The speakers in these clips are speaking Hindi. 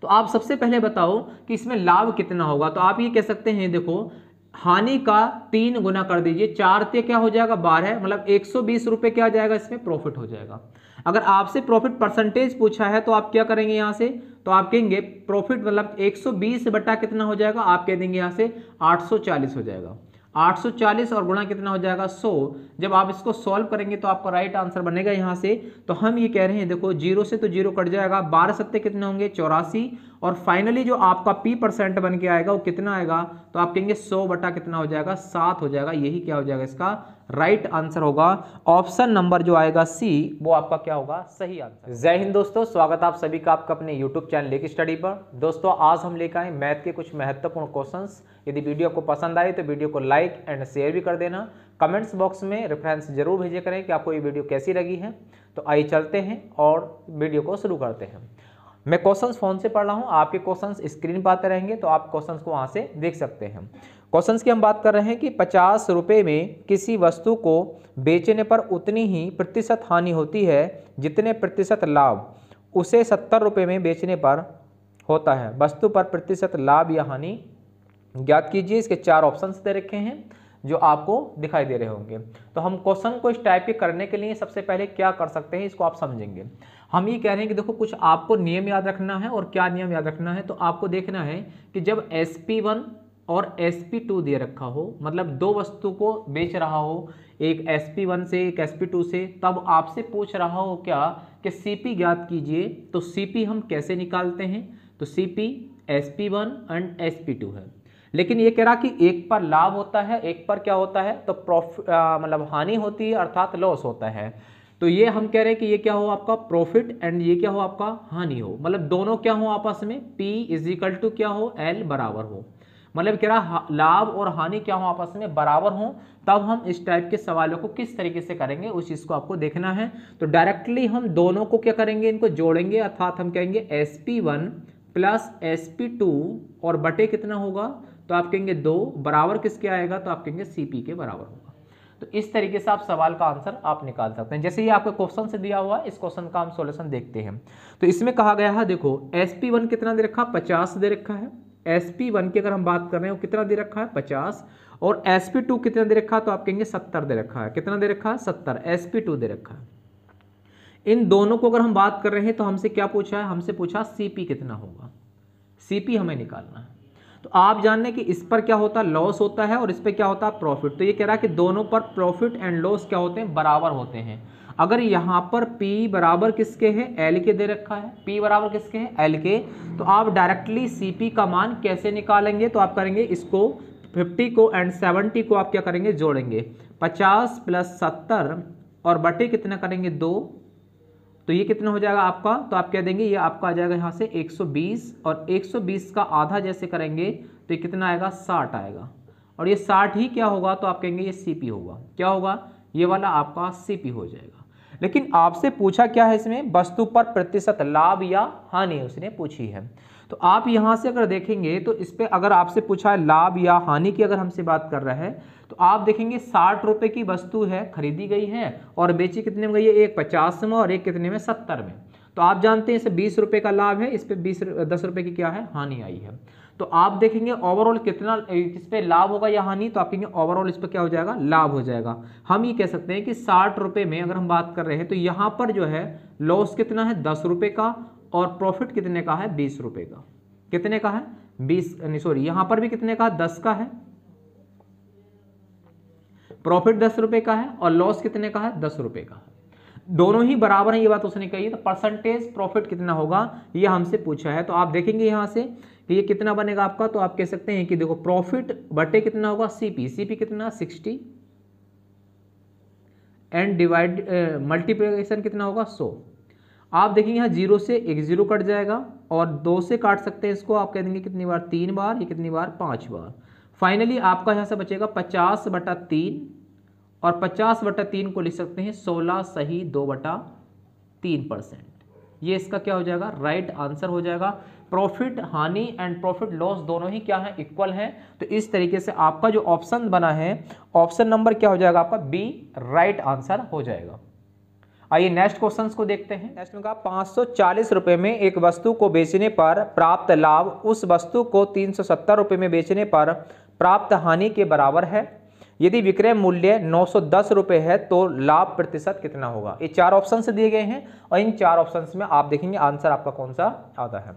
तो आप सबसे पहले बताओ कि इसमें लाभ कितना होगा। तो आप ये कह सकते हैं, देखो हानि का 3 गुना कर दीजिए, 4 ते क्या हो जाएगा 12, मतलब 120 रुपये क्या आ जाएगा इसमें प्रॉफिट हो जाएगा। अगर आपसे प्रॉफिट परसेंटेज पूछा है तो आप क्या करेंगे यहाँ से, तो आप कहेंगे प्रॉफिट मतलब 120 बटा कितना हो जाएगा, आप कह देंगे यहाँ से 840 हो जाएगा। 840 और गुणा कितना हो जाएगा 100। जब आप इसको सॉल्व करेंगे तो आपका राइट आंसर बनेगा यहाँ से। तो हम ये कह रहे हैं, देखो 0 से तो 0 कट जाएगा, 12 सत्ते कितने होंगे 84, और फाइनली जो आपका P% बन के आएगा वो कितना आएगा, तो आप कहेंगे 100 बटा कितना हो जाएगा 7 हो जाएगा। यही क्या हो जाएगा इसका राइट आंसर होगा। ऑप्शन नंबर जो आएगा सी वो आपका क्या होगा सही आंसर। जय हिंद दोस्तों, स्वागत आप सभी का आपका अपने यूट्यूब चैनल लेके स्टडी पर। दोस्तों आज हम लेकर आए मैथ के कुछ महत्वपूर्ण क्वेश्चंस। यदि वीडियो को पसंद आए तो वीडियो को लाइक एंड शेयर भी कर देना। कमेंट्स बॉक्स में रेफरेंस जरूर भेजे करें कि आपको ये वीडियो कैसी लगी है। तो आइए चलते हैं और वीडियो को शुरू करते हैं। मैं क्वेश्चंस फोन से पढ़ रहा हूं, आपके क्वेश्चंस स्क्रीन पर आते रहेंगे तो आप क्वेश्चंस को वहां से देख सकते हैं। क्वेश्चंस की हम बात कर रहे हैं कि 50 रुपये में किसी वस्तु को बेचने पर उतनी ही प्रतिशत हानि होती है जितने प्रतिशत लाभ उसे 70 रुपये में बेचने पर होता है। वस्तु पर प्रतिशत लाभ या हानि ज्ञात कीजिए। इसके 4 ऑप्शंस दे रखे हैं जो आपको दिखाई दे रहे होंगे। तो हम क्वेश्चन को इस टाइप के करने के लिए सबसे पहले क्या कर सकते हैं, इसको आप समझेंगे। हम ये कह रहे हैं कि देखो कुछ आपको नियम याद रखना है। और क्या नियम याद रखना है, तो आपको देखना है कि जब SP1 और SP2 दे रखा हो, मतलब दो वस्तु को बेच रहा हो, एक SP1 से एक SP2 से, तब आपसे पूछ रहा हो क्या कि CP ज्ञात कीजिए। तो CP हम कैसे निकालते हैं, तो CP SP1 एंड SP2 है। लेकिन ये कह रहा कि एक पर लाभ होता है एक पर क्या होता है, तो प्रॉफिट मतलब हानि होती है अर्थात लॉस होता है। तो ये हम कह रहे हैं कि ये क्या हो आपका प्रॉफिट एंड ये क्या हो आपका हानि हो, मतलब दोनों क्या हो आपस में P = क्या हो L बराबर हो। मतलब कह रहा लाभ और हानि क्या हो आपस में बराबर हो। तब हम इस टाइप के सवालों को किस तरीके से करेंगे उस चीज को आपको देखना है। तो डायरेक्टली हम दोनों को क्या करेंगे, इनको जोड़ेंगे, अर्थात हम कहेंगे SP1 प्लस SP2 और बटे कितना होगा, तो आप कहेंगे 2 बराबर किसके आएगा, तो आप कहेंगे CP के बराबर होगा। तो इस तरीके से आप सवाल का आंसर आप निकाल सकते हैं। जैसे ये आपको क्वेश्चन से दिया हुआ है, इस क्वेश्चन का हम सॉल्यूशन देखते हैं। तो इसमें कहा गया है, देखो SP1 कितना दे रखा, 50 दे रखा है। SP1 की अगर हम बात कर रहे हैं वो कितना दे रखा है 50, और SP2 कितना दे रखा है, तो आप कहेंगे 70 दे रखा है। कितना दे रखा है 70, SP2 दे रखा है। इन दोनों को अगर हम बात कर रहे हैं तो हमसे क्या पूछा है, हमसे पूछा CP कितना होगा, CP हमें निकालना है। तो आप जान लें कि इस पर क्या होता है लॉस होता है और इस पर क्या होता है प्रॉफिट। तो ये कह रहा है कि दोनों पर प्रॉफिट एंड लॉस क्या होते हैं, बराबर होते हैं। अगर यहाँ पर P बराबर किसके है, L के दे रखा है, P बराबर किसके है L के, तो आप डायरेक्टली CP का मान कैसे निकालेंगे, तो आप करेंगे इसको 50 को एंड 70 को आप क्या करेंगे जोड़ेंगे, 50 + 70 और बटे कितना करेंगे 2, तो ये कितना हो जाएगा आपका, तो आप कह देंगे ये आपका आ जाएगा यहाँ से 120, और 120 का आधा जैसे करेंगे तो ये कितना आएगा 60 आएगा, और ये 60 ही क्या होगा, तो आप कहेंगे ये CP होगा। क्या होगा, ये वाला आपका CP हो जाएगा। लेकिन आपसे पूछा क्या है इसमें, वस्तु पर प्रतिशत लाभ या हानि उसने पूछी है। तो आप यहाँ से अगर देखेंगे तो इस पर अगर आपसे पूछा है लाभ या हानि की अगर हमसे बात कर रहा है, तो आप देखेंगे 60 रुपए की वस्तु है, खरीदी गई है और बेची कितने में गई है, एक 50 में और एक कितने में 70 में। तो आप जानते हैं इसे 20 रुपए का लाभ है, इस पे 10 रुपए की क्या है हानि आई है। तो आप देखेंगे ओवरऑल कितना इस पे लाभ होगा या हानि, तो आप कहेंगे ओवरऑल इस पे क्या हो जाएगा लाभ हो जाएगा। हम ये कह सकते हैं कि 60 रुपए में अगर हम बात कर रहे हैं तो यहाँ पर जो है लॉस कितना है 10 रुपए का, और प्रॉफिट कितने का है 20 रुपए का। कितने का है 20 सॉरी यहाँ पर भी कितने का 10 का है, प्रॉफिट 10 रुपए का है और लॉस कितने का है 10 रुपए का है। दोनों ही बराबर है, ये बात उसने कही। तो परसेंटेज प्रॉफिट कितना होगा ये हमसे पूछा है। तो आप देखेंगे यहाँ से कि ये कितना बनेगा आपका, तो आप कह सकते हैं कि देखो प्रॉफिट बटे कितना होगा CP कितना 60 एंड डिवाइड मल्टीप्लिकेशन कितना होगा 100। आप देखेंगे यहाँ 0 से एक 0 कट जाएगा और 2 से काट सकते हैं इसको, आप कह देंगे कितनी बार 3 बार, ये कितनी बार 5 बार। फाइनली आपका यहाँ से बचेगा 50/3, और 50/3 को लिख सकते हैं 16 सही 2/3%। ये इसका क्या हो जाएगा राइट आंसर हो जाएगा। प्रॉफिट हानि एंड प्रॉफिट लॉस दोनों ही क्या है इक्वल है। तो इस तरीके से आपका जो ऑप्शन बना है ऑप्शन नंबर क्या हो जाएगा आपका B राइट आंसर हो जाएगा। आइए नेक्स्ट क्वेश्चंस को देखते हैं। नेक्स्ट में कहा 540 रुपए में एक वस्तु को बेचने पर प्राप्त लाभ उस वस्तु को 370 रुपए में बेचने पर प्राप्त हानि के बराबर है। यदि विक्रय मूल्य 910 रुपए है तो लाभ प्रतिशत कितना होगा। ये 4 ऑप्शन दिए गए हैं और इन 4 ऑप्शन में आप देखेंगे आंसर आपका कौन सा आता है।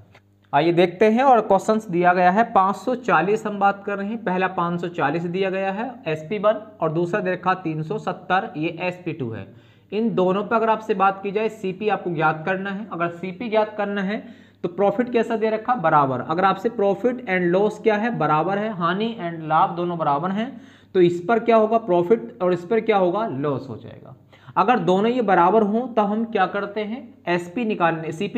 आइए देखते हैं। और क्वेश्चंस दिया गया है 540 हम बात कर रहे हैं। पहला 540 दिया गया है SP1 और दूसरा दे रखा 370 ये SP2 है। इन दोनों पर अगर आपसे बात की जाए CP आपको ज्ञात करना है। अगर CP ज्ञात करना है तो प्रॉफिट कैसा दे रखा बराबर। अगर आपसे प्रॉफिट एंड लॉस क्या है बराबर है, हानि एंड लाभ दोनों बराबर हैं तो इस पर क्या होगा प्रॉफिट और इस पर क्या होगा लॉस हो जाएगा। अगर दोनों ये बराबर हों तो हम क्या करते हैं CP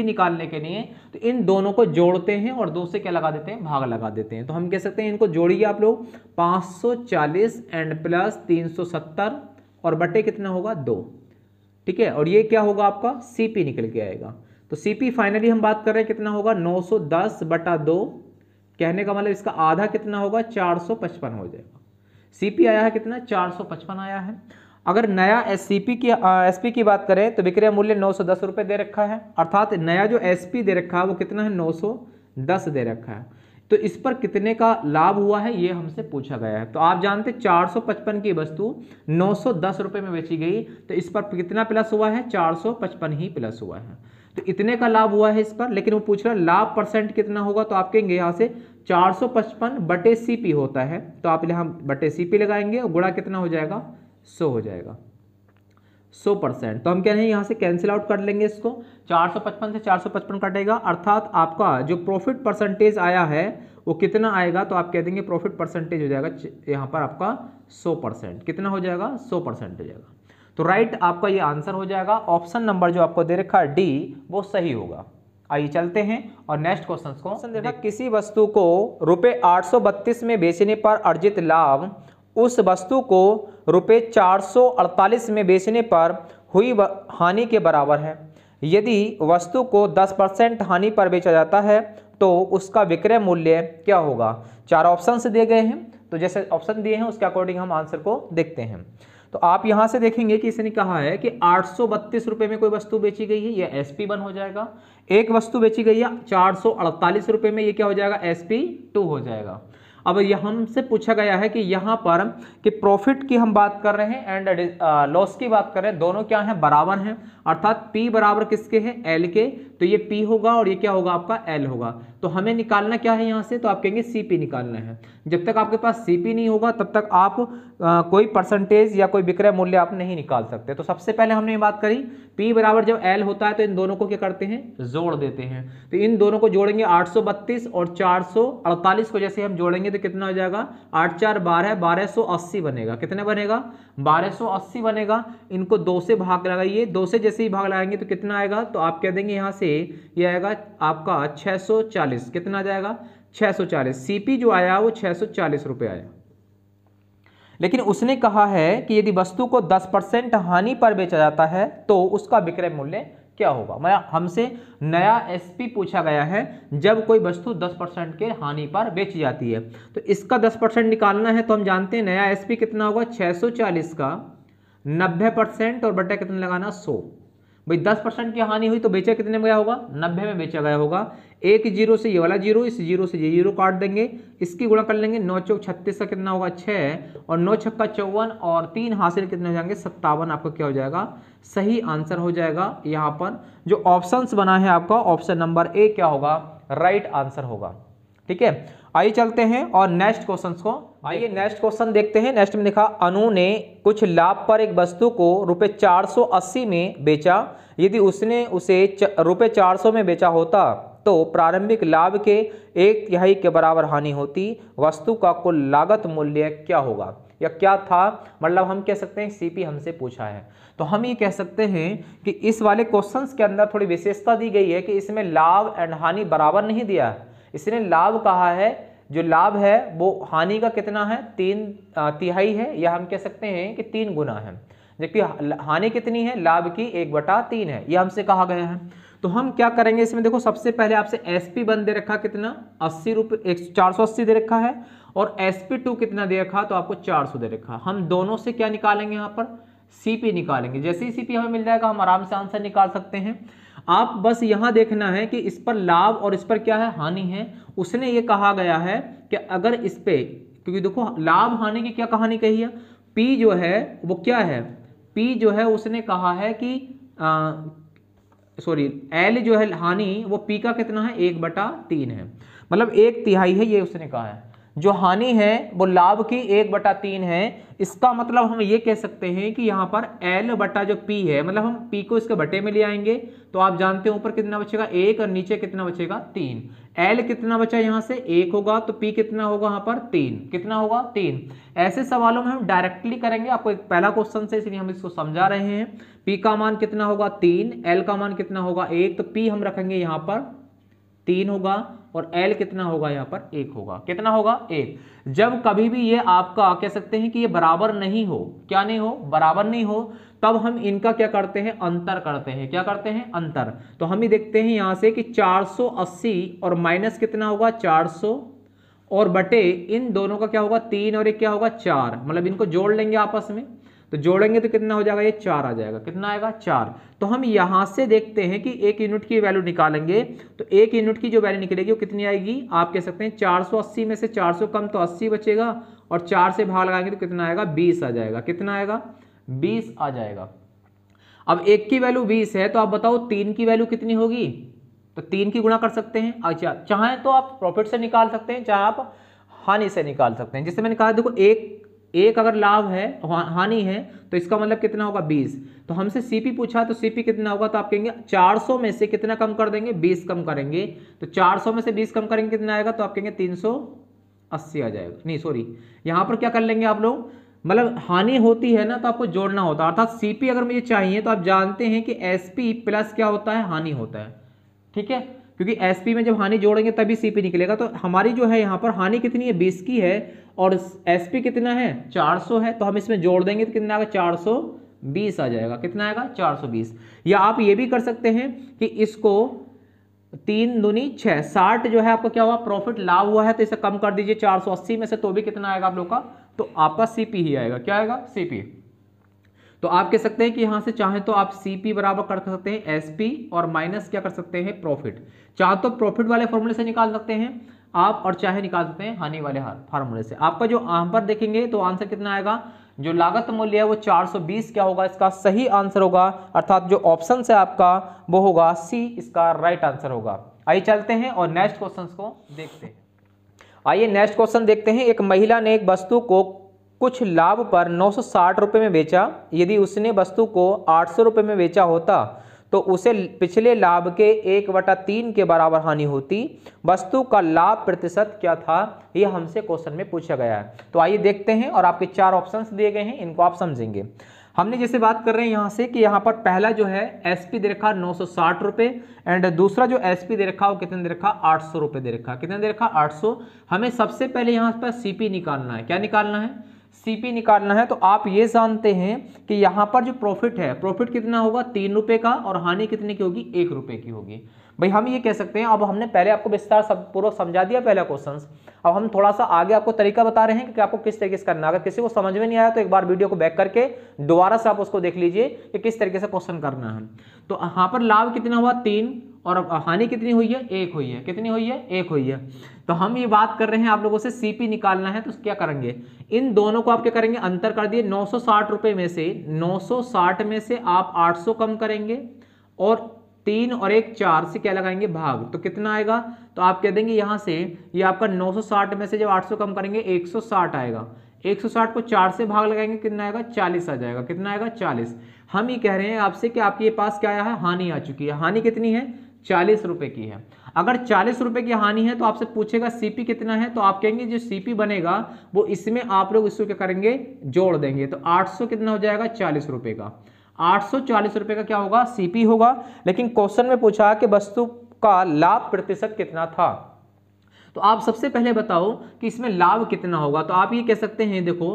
निकालने के लिए तो इन दोनों को जोड़ते हैं और 2 से क्या लगा देते हैं भाग लगा देते हैं। तो हम कह सकते हैं इनको जोड़िए आप लोग 540 एंड प्लस 370 और बटे कितना होगा 2, ठीक है। और ये क्या होगा आपका CP निकल के आएगा। तो CP फाइनली हम बात कर रहे हैं कितना होगा 910 बटा 2, कहने का मतलब इसका आधा कितना होगा 455 हो जाएगा। CP आया है कितना 455 आया है। अगर नया SP की बात करें तो विक्रय मूल्य 910 रुपये दे रखा है, अर्थात नया जो SP दे रखा है वो कितना है 910 दे रखा है। तो इस पर कितने का लाभ हुआ है ये हमसे पूछा गया है। तो आप जानते 455 की वस्तु 910 रुपये में बेची गई तो इस पर कितना प्लस हुआ है 455 ही प्लस हुआ है। तो इतने का लाभ हुआ है इस पर, लेकिन वो पूछ रहा है लाभ परसेंट कितना होगा। तो आप कहेंगे यहाँ से 455 बटे CP होता है तो आप यहाँ बटे CP लगाएंगे और गुणा कितना हो जाएगा 100 हो जाएगा 100%। तो हम कह रहे हैं यहाँ से कैंसिल आउट कर लेंगे इसको, 455 से 455 कटेगा, अर्थात आपका जो प्रॉफिट परसेंटेज आया है वो कितना आएगा। तो आप कह देंगे प्रॉफिट परसेंटेज हो जाएगा यहाँ पर आपका 100%। कितना हो जाएगा 100% हो जाएगा। तो राइट आपका ये आंसर हो जाएगा। ऑप्शन नंबर जो आपको दे रखा है D वो सही होगा। आइए चलते हैं और नेक्स्ट क्वेश्चन को देखा। किसी वस्तु को रुपये 832 में बेचने पर अर्जित लाभ उस वस्तु को रुपये 448 में बेचने पर हुई हानि के बराबर है। यदि वस्तु को 10% हानि पर बेचा जाता है तो उसका विक्रय मूल्य क्या होगा। 4 ऑप्शन दिए गए हैं तो जैसे ऑप्शन दिए हैं उसके अकॉर्डिंग हम आंसर को देखते हैं। तो आप यहां से देखेंगे कि इसने कहा है कि 832 रुपए में कोई वस्तु बेची गई है, यह SP1 हो जाएगा। एक वस्तु बेची गई है 448 रुपए में, ये क्या हो जाएगा SP2 हो जाएगा। अब यह हमसे पूछा गया है कि यहाँ पर कि प्रॉफिट की हम बात कर रहे हैं एंड लॉस की बात कर रहे हैं, दोनों क्या हैं बराबर हैं, अर्थात P बराबर किसके हैं L के। तो ये P होगा और ये क्या होगा आपका L होगा। तो हमें निकालना क्या है यहाँ से, तो आप कहेंगे CP निकालना है। जब तक आपके पास CP नहीं होगा तब तक आप कोई परसेंटेज या कोई विक्रय मूल्य आप नहीं निकाल सकते। तो सबसे पहले हमने ये बात करी P बराबर जब L होता है तो इन दोनों को क्या करते हैं जोड़ देते हैं। तो इन दोनों को जोड़ेंगे 832 और 448 को जैसे हम जोड़ेंगे तो कितना हो जाएगा 8 4 12 1280 बनेगा। कितना बनेगा 1280 बनेगा। इनको 2 से भाग लगाइए, 2 से जैसे ही भाग लगाएंगे तो कितना आएगा, तो आप कह देंगे यहाँ से ये आएगा आपका 640। कितना आ जाएगा 640। CP जो आया वो 640 रुपये आया। लेकिन उसने कहा है कि यदि वस्तु को 10% हानि पर बेचा जाता है तो उसका विक्रय मूल्य क्या होगा। मतलब हमसे नया SP पूछा गया है जब कोई वस्तु 10% के हानि पर बेची जाती है। तो इसका 10% निकालना है तो हम जानते हैं नया SP कितना होगा 640 का 90% और बटा कितना लगाना 100। भाई 10% की हानि हुई तो बेचा कितने में गया होगा 90 में बेचा गया होगा। एक जीरो से ये वाला जीरो, इस जीरो से ये जीरो काट देंगे, इसकी गुणा कर लेंगे। 9 चौक 36 का कितना होगा 6 और 9 छक्का 54 और 3 हासिल कितने हो जाएंगे 57। आपका क्या हो जाएगा सही आंसर हो जाएगा। यहाँ पर जो ऑप्शंस बना है आपका ऑप्शन नंबर A क्या होगा राइट आंसर होगा। ठीक है, आइए चलते हैं और नेक्स्ट क्वेश्चन को आइए नेक्स्ट क्वेश्चन देखते हैं। नेक्स्ट में लिखा अनु ने कुछ लाभ पर एक वस्तु को रुपये 480 में बेचा। यदि उसने उसे रुपये 400 में बेचा होता तो प्रारंभिक लाभ के 1/3 के बराबर हानि होती। वस्तु का कुल लागत मूल्य क्या होगा या क्या था। मतलब हम कह सकते हैं CP हमसे पूछा है तो हम ये कह सकते हैं कि इस वाले क्वेश्चंस के अंदर थोड़ी विशेषता दी गई है कि इसमें लाभ एंड हानि बराबर नहीं दिया है। इसने लाभ कहा है, जो लाभ है वो हानि का कितना है 3/3 है, या हम कह सकते हैं कि 3 गुना है। जबकि हानि कितनी है लाभ की 1/3 है, यह हमसे कहा गया है। तो हम क्या करेंगे इसमें देखो, सबसे पहले आपसे SP1 दे रखा कितना 80 रुपये 480 दे रखा है और SP2 कितना दे रखा तो आपको 400 दे रखा। हम दोनों से क्या निकालेंगे यहाँ पर सीपी निकालेंगे। जैसे ही सीपी हमें मिल जाएगा हम आराम से आंसर निकाल सकते हैं। आप बस यहां देखना है कि इस पर लाभ और इस पर क्या है, हानि है। उसने ये कहा गया है कि अगर इस पे, क्योंकि देखो लाभ हानि की क्या कहानी कही है, पी जो है वो क्या है, पी जो है उसने कहा है कि सॉरी एल जो है हानि वो पी का कितना है, 1/3 है, मतलब 1/3 है, ये उसने कहा है। जो हानि है वो लाभ की 1/3 है। इसका मतलब हम ये कह सकते हैं कि यहाँ पर L बटा जो P है, मतलब हम P को इसके बटे में ले आएंगे तो आप जानते हैं ऊपर कितना बचेगा 1 और नीचे कितना बचेगा 3। L कितना बचा यहाँ से 1 होगा तो P कितना होगा यहाँ पर 3, कितना होगा 3। ऐसे सवालों में हम डायरेक्टली करेंगे, आपको एक पहला क्वेश्चन से, इसलिए हम इसको समझा रहे हैं। P का मान कितना होगा 3, L का मान कितना होगा 1, तो P हम रखेंगे यहाँ पर 3 होगा और L कितना होगा यहाँ पर 1 होगा, कितना होगा 1। जब कभी भी ये आपका कह सकते हैं कि ये बराबर नहीं हो, क्या नहीं हो, बराबर नहीं हो, तब हम इनका क्या करते हैं, अंतर करते हैं। क्या करते हैं, अंतर। तो हम ही देखते हैं यहाँ से कि 480 और माइनस कितना होगा 400 और बटे इन दोनों का क्या होगा 3 और एक क्या होगा 4, मतलब इनको जोड़ लेंगे आपस में, तो जोड़ेंगे तो कितना हो जाएगा, ये 4 आ जाएगा, कितना आएगा 4। तो हम यहां से देखते हैं कि 1 यूनिट की वैल्यू निकालेंगे तो 1 यूनिट की जो वैल्यू निकलेगी वो कितनी आएगी, आप कह सकते हैं 480 में से 400 कम तो 80 बचेगा और 4 से भाग लगाएंगे तो कितना आएगा 20 आ जाएगा, कितना आएगा 20 आ जाएगा। अब 1 की वैल्यू 20 है तो आप बताओ 3 की वैल्यू कितनी होगी, तो 3 की गुणा कर सकते हैं। अच्छा, चाहे तो आप प्रॉफिट से निकाल सकते हैं, चाहे आप हानि से निकाल सकते हैं। जैसे मैंने कहा देखो एक अगर लाभ है हानि है तो इसका मतलब कितना होगा 20। तो हमसे सीपी पूछा तो सीपी कितना होगा, तो आप कहेंगे 400 में से कितना कम कर देंगे, 20 कम करेंगे। तो 400 में से 20 कम करेंगे कितना आएगा, तो आप कहेंगे 380 आ जाएगा। नहीं सॉरी, यहां पर क्या कर लेंगे आप लोग, मतलब हानि होती है ना तो आपको जोड़ना होता है, अर्थात सीपी अगर मुझे चाहिए तो आप जानते हैं कि एसपी प्लस क्या होता है, हानि होता है। ठीक है, क्योंकि एसपी में जब हानि जोड़ेंगे तभी सीपी निकलेगा। तो हमारी जो है यहाँ पर हानि कितनी है 20 की है और एसपी कितना है 400 है, तो हम इसमें जोड़ देंगे तो कितना आएगा 420 आ जाएगा, कितना आएगा 420। या आप ये भी कर सकते हैं कि इसको 3 दूनी 6, 60 जो है आपका क्या हुआ प्रॉफिट लाभ हुआ है तो इसे कम कर दीजिए 480 में से, तो भी कितना आएगा आप लोग का, तो आपका सीपी ही आएगा, क्या आएगा सीपी। तो आप कह सकते हैं कि यहां से चाहे तो आप सीपी बराबर कर सकते हैं एसपी और माइनस क्या कर सकते हैं प्रॉफिट। चाहे तो प्रॉफिट वाले फॉर्मूले से निकाल सकते हैं आप और चाहे निकाल सकते हैं हानि वाले फॉर्मूले से। आपका जो यहाँ पर देखेंगे तो आंसर कितना आएगा, जो लागत मूल्य है वो 420 क्या होगा, इसका सही आंसर होगा, अर्थात जो ऑप्शन है आपका वो होगा सी, इसका राइट आंसर होगा। आइए चलते हैं और नेक्स्ट क्वेश्चन को देखते हैं। आइए नेक्स्ट क्वेश्चन देखते हैं। एक महिला ने एक वस्तु को कुछ लाभ पर 960 रुपये में बेचा। यदि उसने वस्तु को 800 रुपये में बेचा होता तो उसे पिछले लाभ के 1/3 के बराबर हानि होती। वस्तु का लाभ प्रतिशत क्या था, यह हमसे क्वेश्चन में पूछा गया है। तो आइए देखते हैं और आपके 4 ऑप्शंस दिए गए हैं, इनको आप समझेंगे। हमने जैसे बात कर रहे हैं यहाँ से कि यहाँ पर पहला जो है एसपी दे रखा 960 रुपये एंड दूसरा जो एसपी दे रखा वो कितने दे रखा 800 रुपये दे रखा, कितने दे रखा 800। हमें सबसे पहले यहाँ पर सीपी निकालना है, क्या निकालना है सीपी निकालना है। तो आप ये जानते हैं कि यहाँ पर जो प्रॉफिट है, प्रॉफिट कितना होगा 3 रुपये का और हानि कितने की होगी 1 रुपये की होगी। भाई हम ये कह सकते हैं, अब हमने पहले आपको विस्तार पूर्वक समझा दिया पहला क्वेश्चन, अब हम थोड़ा सा आगे आपको तरीका बता रहे हैं कि आपको किस तरीके से करना है। अगर किसी को समझ में नहीं आया तो एक बार वीडियो को बैक करके दोबारा से आप उसको देख लीजिए कि किस तरीके से क्वेश्चन करना है। तो यहाँ पर लाभ कितना हुआ 3 और हानि कितनी हुई है 1 हुई है, कितनी हुई है 1 हुई है। तो हम ये बात कर रहे हैं आप लोगों से सीपी निकालना है, तो क्या करेंगे इन दोनों को आप क्या करेंगे अंतर कर दिए। 960 रुपये में से 960 में से आप 800 कम करेंगे और 3 और 1 4 से क्या लगाएंगे भाग, तो कितना आएगा, तो आप कह देंगे यहाँ से ये आपका 960 में से जब 800 कम करेंगे 160 आएगा, 160 को 4 से भाग लगाएंगे कितना आएगा 40 आ जाएगा, कितना आएगा 40। हम ये कह रहे हैं आपसे कि आपके पास क्या आया है हानि आ चुकी है। हानि कितनी है 40 रुपये की है। अगर 40 रुपये की हानि है तो आपसे पूछेगा सीपी कितना है, तो आप कहेंगे जो सीपी बनेगा वो इसमें आप लोग इसको क्या करेंगे जोड़ देंगे। तो 800 कितना हो जाएगा 40 रुपये का, 840 रुपये का क्या होगा सीपी होगा। लेकिन क्वेश्चन में पूछा कि वस्तु का लाभ प्रतिशत कितना था, तो आप सबसे पहले बताओ कि इसमें लाभ कितना होगा। तो आप ये कह सकते हैं देखो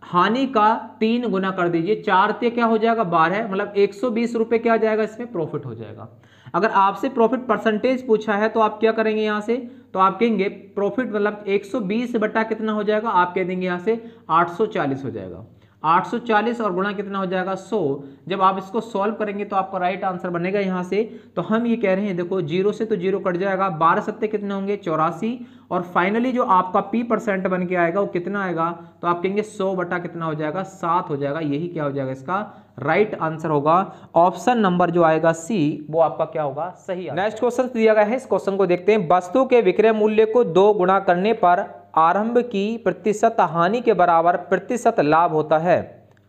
हानि का 3 गुना कर दीजिए, 4 ते क्या हो जाएगा 12, मतलब 120 रुपये क्या आ जाएगा इसमें प्रॉफिट हो जाएगा। अगर आपसे प्रॉफिट परसेंटेज पूछा है तो आप क्या करेंगे यहाँ से, तो आप कहेंगे प्रॉफिट मतलब 120 बटा कितना हो जाएगा, आप कह देंगे यहाँ से 840 हो जाएगा। 840 और गुणा कितना हो जाएगा 100। जब आप इसको सॉल्व करेंगे तो आपका राइट आंसर बनेगा यहाँ से। तो हम ये कह रहे हैं देखो 0 से तो 0 कट जाएगा, 12 सत्ते कितने होंगे 84, और फाइनली जो आपका p% बन के आएगा वो कितना आएगा, तो आप कहेंगे 100 बटा कितना हो जाएगा 7 हो जाएगा। यही क्या हो जाएगा इसका राइट आंसर होगा। ऑप्शन नंबर जो आएगा सी वो आपका क्या होगा सही। नेक्स्ट क्वेश्चन दिया गया है, इस क्वेश्चन को देखते हैं। वस्तु के विक्रय मूल्य को 2 गुणा करने पर आरंभ की प्रतिशत हानि के बराबर प्रतिशत लाभ होता है,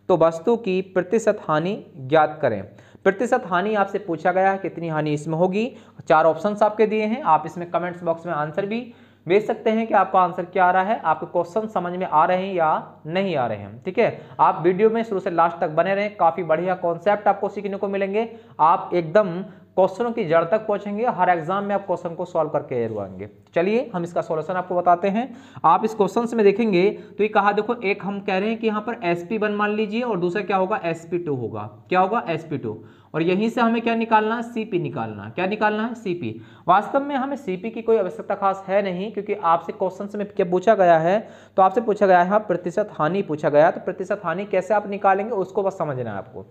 तो वस्तु की प्रतिशत हानि ज्ञात करें। प्रतिशत हानि आपसे पूछा गया है, कितनी हानि इसमें होगी। 4 ऑप्शंस आपके दिए हैं, आप इसमें कमेंट्स बॉक्स में आंसर भी भेज सकते हैं कि आपका आंसर क्या आ रहा है, आपके क्वेश्चन समझ में आ रहे हैं या नहीं आ रहे हैं। ठीक है, आप वीडियो में शुरू से लास्ट तक बने रहें, काफी बढ़िया कॉन्सेप्ट आपको सीखने को मिलेंगे। आप एकदम क्वेश्चनों की जड़ तक पहुंचेंगे, हर एग्जाम में आप क्वेश्चन को सॉल्व करके आएंगे। चलिए हम इसका सॉल्यूशन आपको बताते हैं। आप इस क्वेश्चन में देखेंगे तो ये कहा देखो, एक हम कह रहे हैं कि यहाँ पर sp1 मान लीजिए और दूसरा क्या होगा sp2 होगा। क्या होगा sp2, और यहीं से हमें क्या निकालना है cp निकालना है। क्या निकालना है cp। वास्तव में हमें cp की कोई आवश्यकता खास है नहीं, क्योंकि आपसे क्वेश्चन में क्या पूछा गया है, तो आपसे पूछा गया है प्रतिशत हानि पूछा गया, तो प्रतिशत हानि कैसे आप निकालेंगे उसको बस समझना है आपको।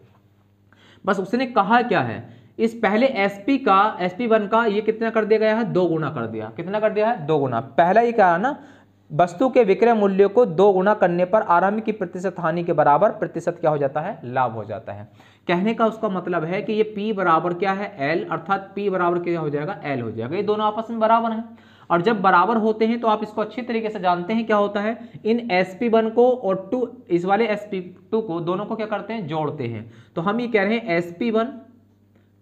बस उसने कहा क्या है, इस पहले sp1 का ये कितना कर दिया गया है 2 गुना कर दिया। कितना कर दिया है 2 गुना। पहला ये क्या है ना, वस्तु के विक्रय मूल्य को 2 गुना करने पर आरंभ की प्रतिशत हानि के बराबर प्रतिशत क्या हो जाता है लाभ हो जाता है। कहने का उसका मतलब है कि ये p बराबर क्या है l, अर्थात p बराबर क्या हो जाएगा l हो जाएगा। ये दोनों आपस में बराबर हैं, और जब बराबर होते हैं तो आप इसको अच्छी तरीके से जानते हैं क्या होता है, इन sp1 को और 2 इस वाले sp2 को दोनों को क्या करते हैं जोड़ते हैं। तो हम ये कह रहे हैं sp1,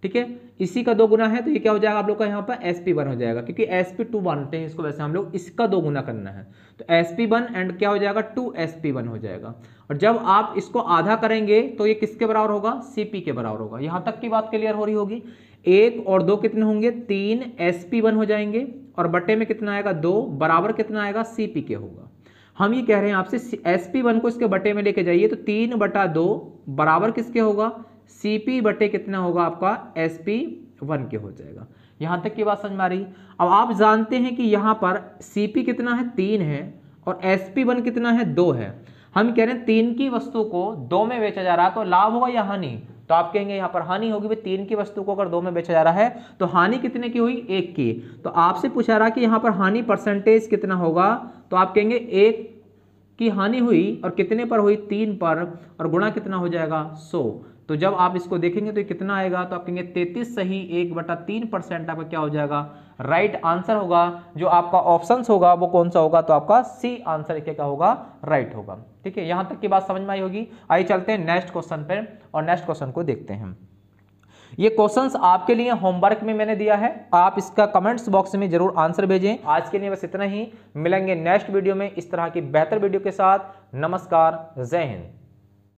ठीक है, इसी का 2 गुना है तो ये क्या हो जाएगा आप लोग का यहाँ पर sp1 हो जाएगा, क्योंकि sp2 मानते हैं इसको, वैसे हम लोग इसका 2 गुना करना है तो sp1 एंड क्या हो जाएगा 2sp1 हो जाएगा। और जब आप इसको आधा करेंगे तो ये किसके बराबर होगा cp के बराबर होगा। यहाँ तक की बात क्लियर हो रही होगी। 1 और 2 कितने होंगे 3 sp1 हो जाएंगे, और बट्टे में कितना आएगा 2 बराबर कितना आएगा cp के होगा। हम ये कह रहे हैं आपसे sp1 को इसके बट्टे में लेके जाइए तो 3/2 बराबर किसके होगा cp बटे कितना होगा आपका sp1 के हो जाएगा। यहां तक की बात समझ में आ रही। अब आप जानते हैं कि यहां पर cp कितना है 3 है और sp1 कितना है 2 है। हम कह रहे हैं 3 की वस्तु को 2 में बेचा जा रहा है तो लाभ होगा या हानि, तो आप कहेंगे यहाँ पर हानि होगी। भाई 3 की वस्तु को अगर 2 में बेचा जा रहा है तो हानि कितने की हुई 1 की। तो आपसे पूछा रहा कि यहाँ पर हानि परसेंटेज कितना होगा, तो आप कहेंगे 1 की हानि हुई और कितने पर हुई 3 पर, और गुणा कितना हो जाएगा 100। तो जब आप इसको देखेंगे तो ये कितना आएगा, तो आप कहेंगे 33 सही 1/3% आपका क्या हो जाएगा राइट आंसर होगा। जो आपका ऑप्शंस होगा वो कौन सा होगा, तो आपका सी आंसर क्या होगा राइट होगा। ठीक है, यहां तक की बात समझ में आई होगी। आइए चलते हैं नेक्स्ट क्वेश्चन पे और नेक्स्ट क्वेश्चन को देखते हैं। ये क्वेश्चंस आपके लिए होमवर्क में मैंने दिया है, आप इसका कमेंट्स बॉक्स में जरूर आंसर भेजें। आज के लिए बस इतना ही, मिलेंगे नेक्स्ट वीडियो में इस तरह की बेहतर वीडियो के साथ। नमस्कार, जय हिंद।